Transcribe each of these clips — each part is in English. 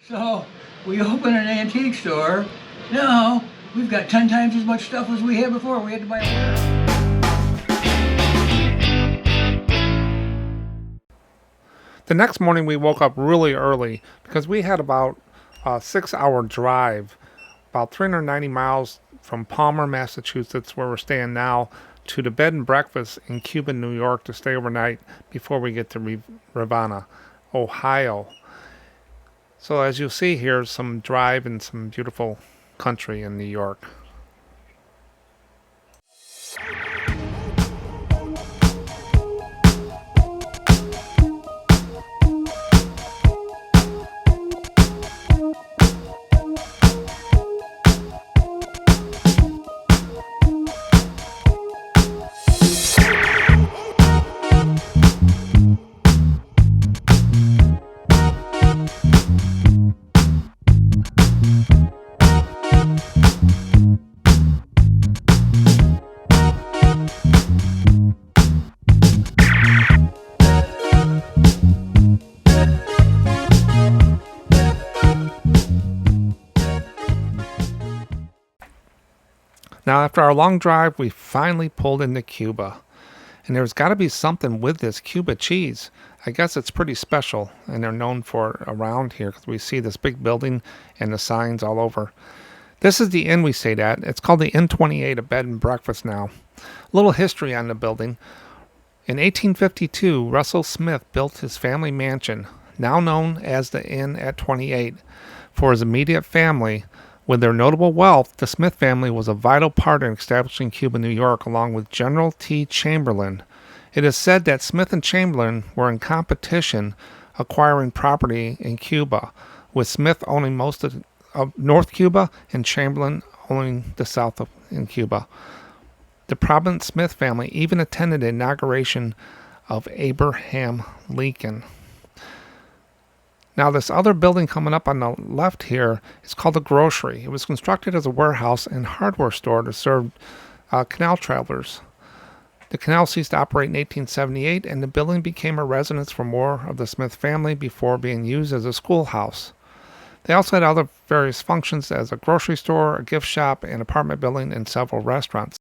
So we open an antique store. Now we've got 10 times as much stuff as we had before. We had to buy a warehouse. The next morning we woke up really early because we had about a 6 hour drive, about 390 miles from Palmer, Massachusetts, where we're staying now, to the bed and breakfast in Cuba, New York to stay overnight before we get to Ravenna, Ohio. So as you'll see here, some drive and some beautiful country in New York. Now, after our long drive, we finally pulled into Cuba. And there's got to be something with this Cuba cheese. I guess it's pretty special, and they're known for it around here because we see this big building and the signs all over. This is the inn we stayed at. It's called the Inn 28, a bed and breakfast now. A little history on the building. In 1852, Russell Smith built his family mansion, now known as the Inn at 28, for his immediate family. With their notable wealth, the Smith family was a vital part in establishing Cuba, New York, along with General T. Chamberlain. It is said that Smith and Chamberlain were in competition acquiring property in Cuba, with Smith owning most of North Cuba and Chamberlain owning the south in Cuba. The prominent Smith family even attended the inauguration of Abraham Lincoln. Now, this other building coming up on the left here is called the Grocery. It was constructed as a warehouse and hardware store to serve canal travelers. The canal ceased to operate in 1878, and the building became a residence for more of the Smith family before being used as a schoolhouse. They also had other various functions as a grocery store, a gift shop, an apartment building, and several restaurants.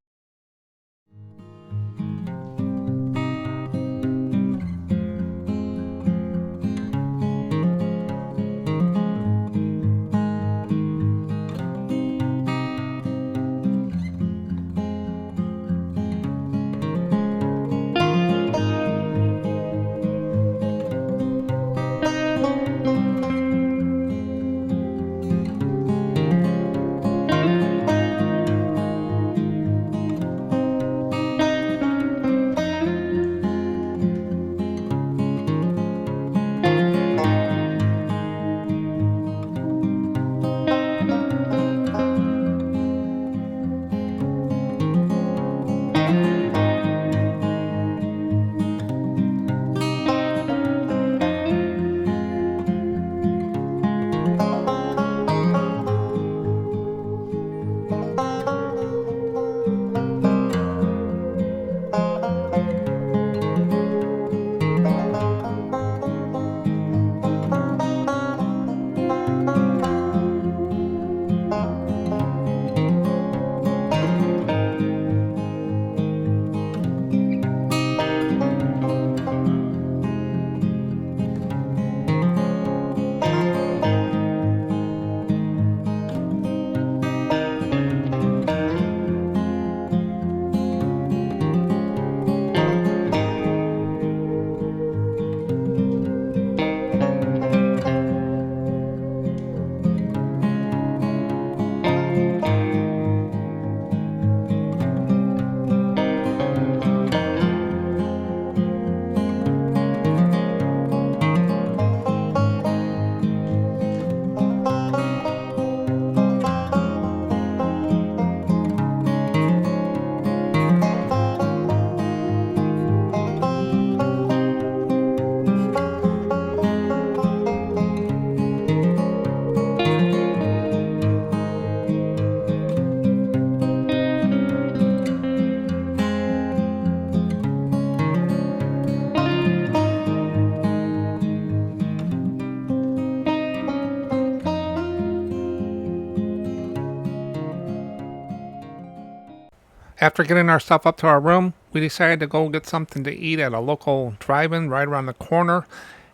After getting our stuff up to our room, we decided to go get something to eat at a local drive-in right around the corner,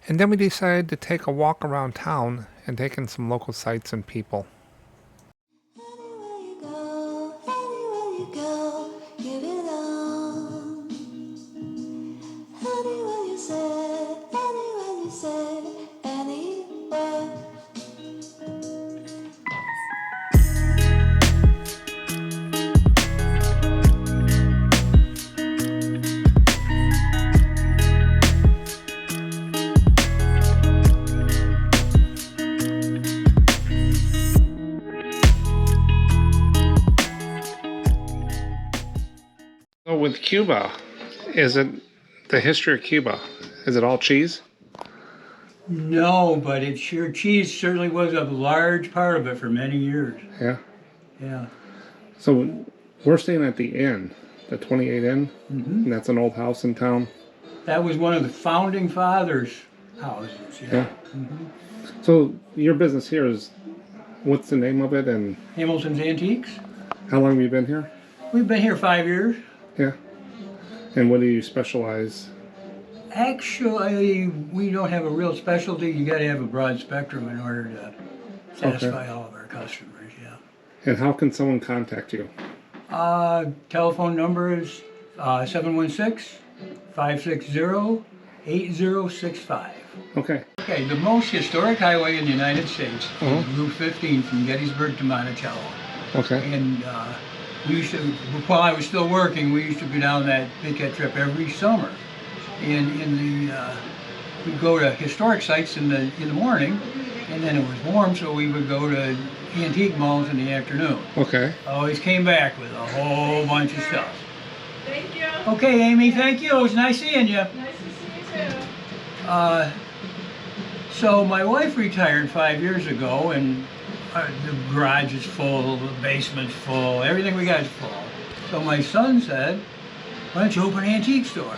and then we decided to take a walk around town and take in some local sights and people. Anywhere you go, you belong. Anywhere you say, anywhere. So with Cuba, is it the history of Cuba? Is it all cheese? No, but cheese certainly was a large part of it for many years. Yeah. Yeah. So we're staying at the inn, the 28 Inn, and that's an old house in town. That was one of the founding fathers' houses. Yeah. So your business here is, what's the name of it, and Hamilton's Antiques. how long have you been here? We've been here 5 years. Yeah. And what do you specialize? Actually, we don't have a real specialty. You got to have a broad spectrum in order to satisfy all of our customers. Yeah. And how can someone contact you? Telephone number is 716-560-8065. Okay. Okay, the most historic highway in the United States is Route 15 from Gettysburg to Monticello. Okay. And we used to, while I was still working, we used to go down make that trip every summer. And we'd go to historic sites in the morning, and then it was warm, so we would go to antique malls in the afternoon. Okay. Always came back with a whole bunch of stuff. Thank you. Okay, Amy, thank you. It was nice seeing you. Nice to see you too. So my wife retired 5 years ago, and the garage is full, the basement's full, everything we got is full. So my son said, why don't you open an antique store?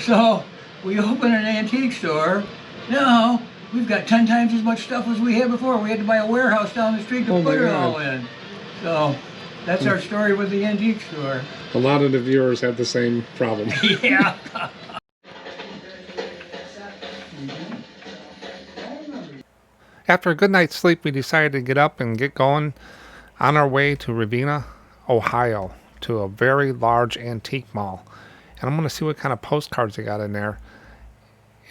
So we opened an antique store. Now we've got 10 times as much stuff as we had before. We had to buy a warehouse down the street to put it all in. So that's our story with the antique store. A lot of the viewers have the same problem. Yeah. After a good night's sleep, we decided to get up and get going on our way to Ravenna, Ohio, to a very large antique mall. And I'm going to see what kind of postcards they got in there.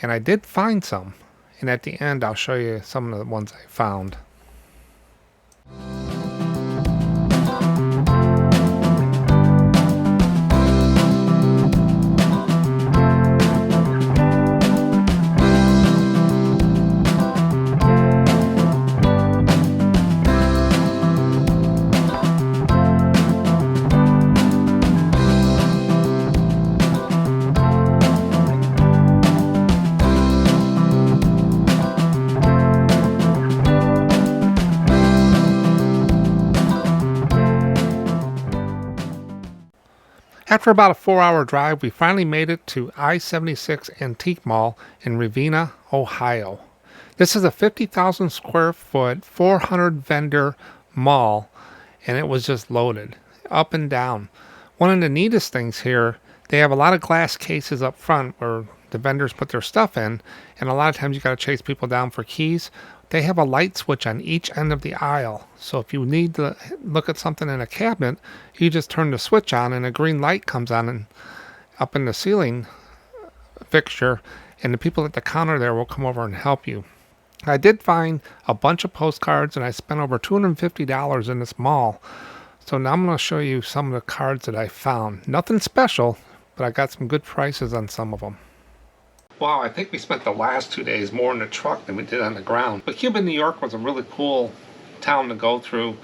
And I did find some. And at the end, I'll show you some of the ones I found. After about a 4-hour drive, we finally made it to I-76 Antique Mall in Ravenna, Ohio. This is a 50,000 square foot, 400 vendor mall, and it was just loaded, up and down. One of the neatest things here, they have a lot of glass cases up front where the vendors put their stuff in, and a lot of times you got to chase people down for keys. They have a light switch on each end of the aisle. So if you need to look at something in a cabinet, you just turn the switch on and a green light comes on and up in the ceiling fixture, and the people at the counter there will come over and help you. I did find a bunch of postcards, and I spent over $250 in this mall. So now I'm going to show you some of the cards that I found. Nothing special, but I got some good prices on some of them. Wow, I think we spent the last 2 days more in the truck than we did on the ground. But Cuba, New York was a really cool town to go through.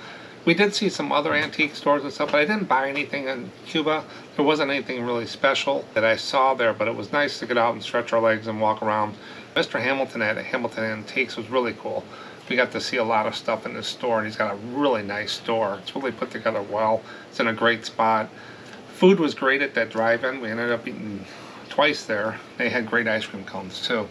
We did see some other antique stores and stuff, but I didn't buy anything in Cuba. There wasn't anything really special that I saw there, but it was nice to get out and stretch our legs and walk around. Mr. Hamilton at Hamilton Antiques was really cool. We got to see a lot of stuff in his store, and he's got a really nice store. It's really put together well. It's in a great spot. Food was great at that drive-in. We ended up eating twice there. They had great ice cream cones too.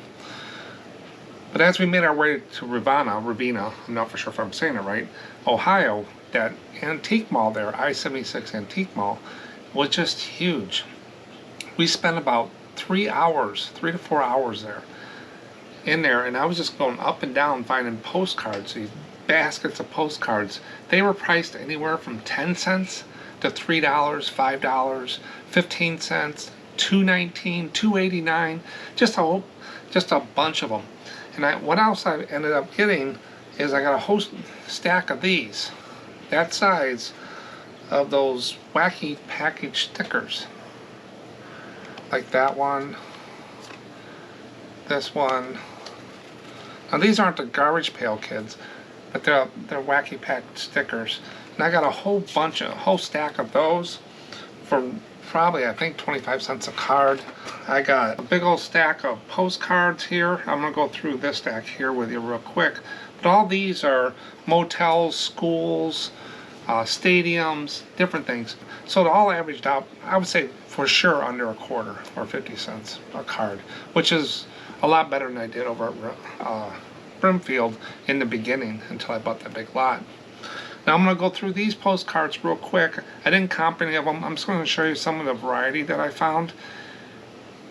But as we made our way to Ravenna, I'm not for sure if I'm saying it right, Ohio, that antique mall there, I-76 Antique Mall, was just huge. We spent about 3 hours, 3 to 4 hours there, and I was just going up and down finding postcards, these baskets of postcards. They were priced anywhere from 10 cents to $3, $5, 15 cents, $2.19, $2.89, just a bunch of them. And what else I ended up getting is I got a whole stack of these, that size, of those wacky package stickers. Like that one, this one. Now these aren't the garbage pail kids, but they're wacky package stickers. And I got a whole stack of those for probably, I think, 25 cents a card. I got a big old stack of postcards here. I'm gonna go through this stack here with you real quick. But all these are motels, schools, stadiums, different things. So it all averaged out, I would say for sure under a quarter or 50 cents a card, which is a lot better than I did over at Brimfield in the beginning until I bought that big lot. Now I'm going to go through these postcards real quick. I didn't comp any of them. I'm just going to show you some of the variety that I found.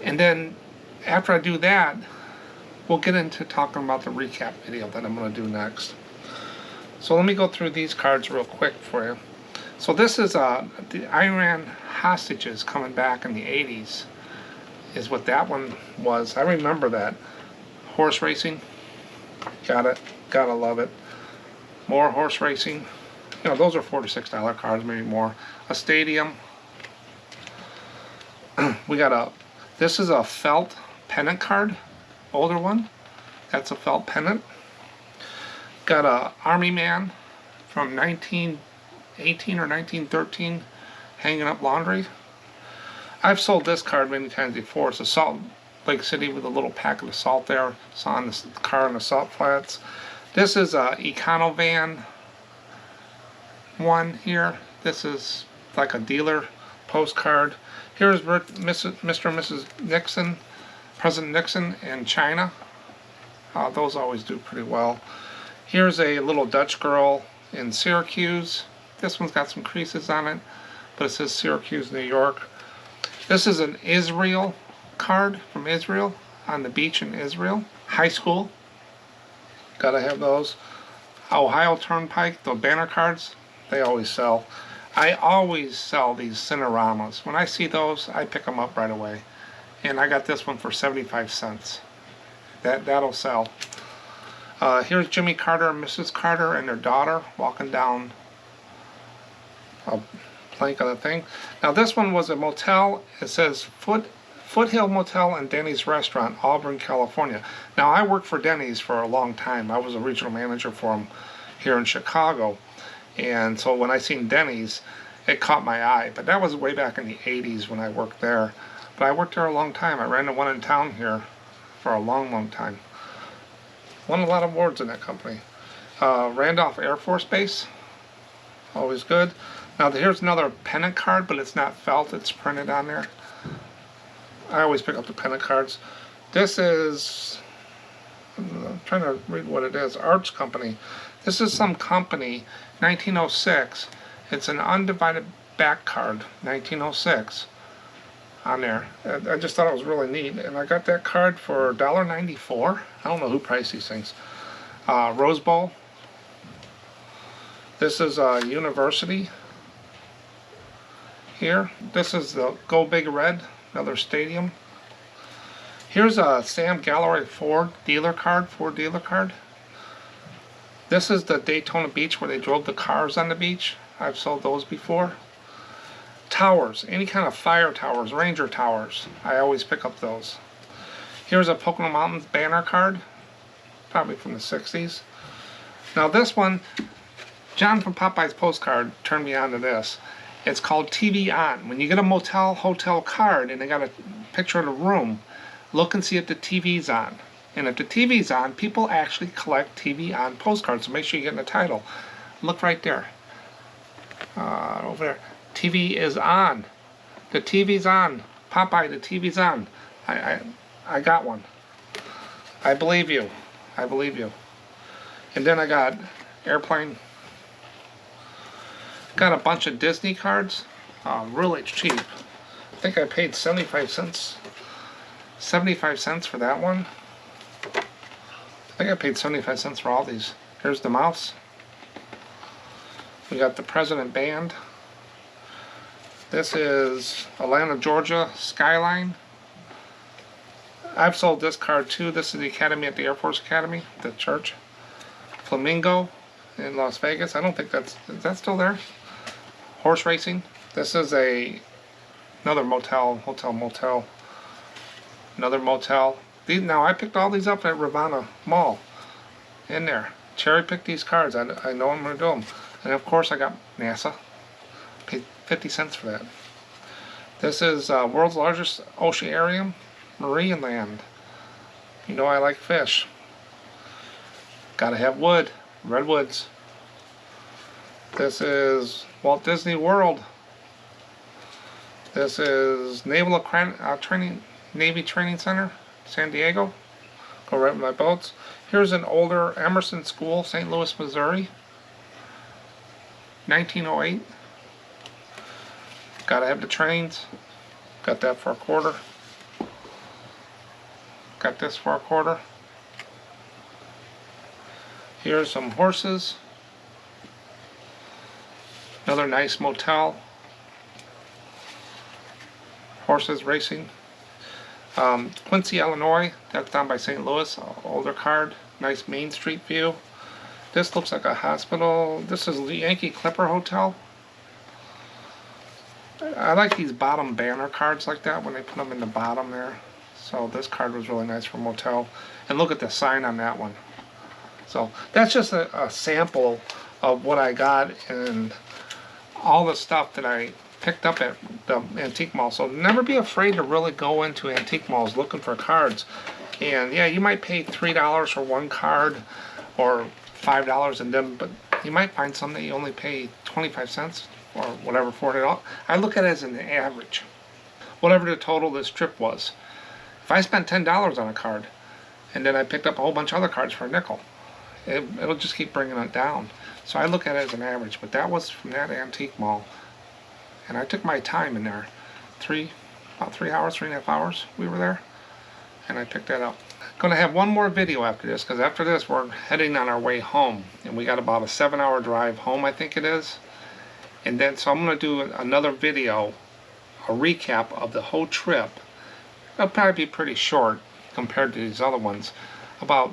And then after I do that, we'll get into talking about the recap video that I'm going to do next. So let me go through these cards real quick for you. So this is the Iran hostages coming back in the 80s is what that one was. I remember that. Horse racing. Got it. Gotta love it. More horse racing. You know, those are $46 cards, maybe more. A stadium. We got this is a felt pennant card. Older one. That's a felt pennant. Got a Army man from 1918 or 1913 hanging up laundry. I've sold this card many times before. It's a Salt Lake City with a little packet of salt there. It's on the car on the salt flats. This is a Econovan one here. This is like a dealer postcard. Here's Mr. and Mrs. Nixon, President Nixon in China. Those always do pretty well. Here's a little Dutch girl in Syracuse. This one's got some creases on it, but it says Syracuse, New York. This is an Israel card from Israel, on the beach in Israel. High school. Gotta have those. Ohio Turnpike, the banner cards, they always sell. I always sell these Cineramas. When I see those, I pick them up right away. And I got this one for 75 cents. That'll sell. Here's Jimmy Carter and Mrs. Carter and their daughter walking down a plank of the thing. Now this one was a motel. It says Foothill Motel and Denny's Restaurant, Auburn, California. Now I worked for Denny's for a long time. I was a regional manager for them here in Chicago. And so when I seen Denny's, it caught my eye. But that was way back in the 80s when I worked there. But I worked there a long time. I ran the one in town here for a long, long time. Won a lot of awards in that company. Randolph Air Force Base, always good. Now here's another pennant card, but it's not felt, it's printed on there. I always pick up the pennant cards. This is, I'm trying to read what it is, Arts Company. This is some company, 1906. It's an undivided back card, 1906, on there. I just thought it was really neat, and I got that card for $1.94. I don't know who priced these things. Rose Bowl. This is a university here. This is the Go Big Red, another stadium. Here's a Sam Galloway Ford dealer card, This is the Daytona Beach where they drove the cars on the beach. I've sold those before. Towers, any kind of fire towers, ranger towers. I always pick up those. Here's a Pocono Mountains banner card, probably from the 60s. Now this one, John from Popeye's Postcard turned me on to this. It's called TV On. When you get a motel, hotel card and they got a picture of the room, look and see if the TV's on. And if the TV's on, people actually collect TV On postcards, so make sure you get in the title. Look right there. Over there. TV is on. The TV's on. Popeye, the TV's on. I got one. I believe you. I believe you. And then I got airplane. Got a bunch of Disney cards. really cheap. I think I paid 75 cents. 75 cents for that one. I think I paid 75 cents for all these. Here's the mouse. We got the President Band. This is Atlanta, Georgia Skyline. I've sold this card too. This is the Academy at the Air Force Academy, the church. Flamingo in Las Vegas. I don't think is that still there? Horse racing. This is another motel, motel. Another motel. Now I picked all these up at Ravenna Mall. In there. Cherry picked these cards. I know I'm going to do them. And of course I got NASA. Paid 50 cents for that. This is world's largest oceanarium, marine land. You know I like fish. Gotta have wood. Redwoods. This is Walt Disney World. This is Navy Training Center, San Diego. Go right with my boats. Here's an older Emerson School, St. Louis, Missouri. 1908. Gotta have the trains. Got that for $0.25. Got this for $0.25. Here's some horses. Another nice motel. Horses racing. Quincy, Illinois. That's down by St. Louis. Older card. Nice Main Street view. This looks like a hospital. This is the Yankee Clipper Hotel. I like these bottom banner cards like that when they put them in the bottom there. So this card was really nice for motel. And look at the sign on that one. So that's just a sample of what I got and all the stuff that I picked up at the antique mall. So never be afraid to really go into antique malls looking for cards. And yeah, you might pay $3 for one card or $5 in them, but you might find some that you only pay 25 cents or whatever for it. I look at it as an average. Whatever the total this trip was. If I spent $10 on a card and then I picked up a whole bunch of other cards for a nickel, it'll just keep bringing it down. So I look at it as an average, but that was from that antique mall. And I took my time in there. About 3 hours, 3.5 hours we were there. And I picked that up. Gonna have one more video after this, because after this we're heading on our way home. And we got about a 7-hour drive home, I think it is. And then, so I'm gonna do another video, a recap of the whole trip. It'll probably be pretty short compared to these other ones. About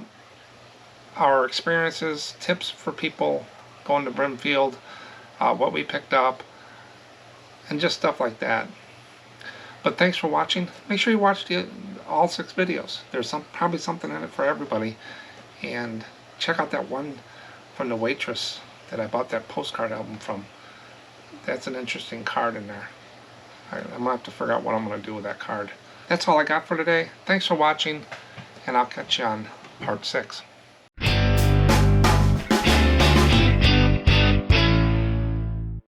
our experiences, tips for people going to Brimfield, what we picked up, and just stuff like that. But thanks for watching. Make sure you watch all 6 videos. There's probably something in it for everybody. And check out that one from the waitress that I bought that postcard album from. That's an interesting card in there. I'm going to have to figure out what I'm going to do with that card. That's all I got for today. Thanks for watching, and I'll catch you on part 6.